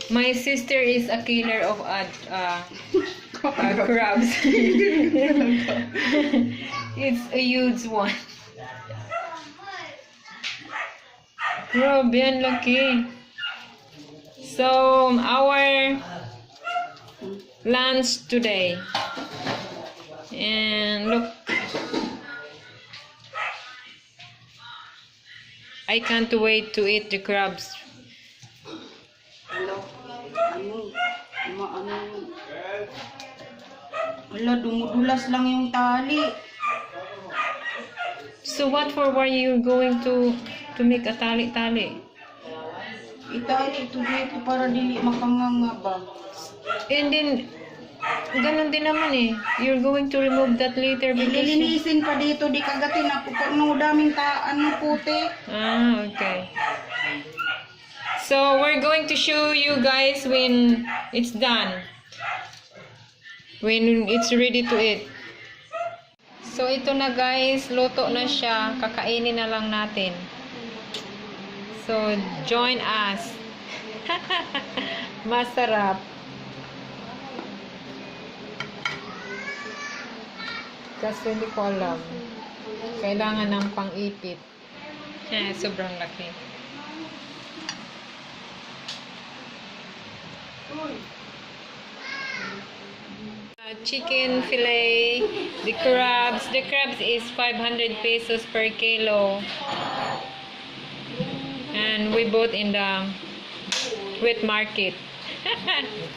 My sister is a killer of crabs. It's a huge one. Grabe, ang laki. So, our lunch today. And look. I can't wait to eat the crabs. Wala, dumudulas lang yung tali. So what for were you going to make a tali-tali? Itali ito dito para dili makanganga ba. And then, ganun din naman eh. You're going to remove that later because... Ililinisin pa dito, di kagatin ako pag no daming puti. Ah, okay. So, we're going to show you guys when it's done. When it's ready to eat. So, ito na guys. Luto na siya. Kakainin na lang natin. So, join us. Masarap. Kasi hindi ko alam. Kailangan ng pang-ipit. Sobrang laki. Chicken fillet, the crabs. The crabs is 500 pesos per kilo. And we bought in the wet market.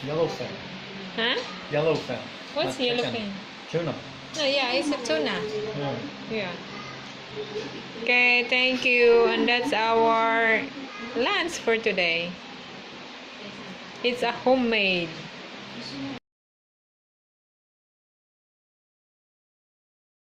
Yellowfin. Huh? Yellowfin. What's Not yellowfin? chicken. Tuna. Oh, yeah, it's a tuna. Yeah. Yeah. Okay, thank you. And that's our lunch for today. It's a homemade.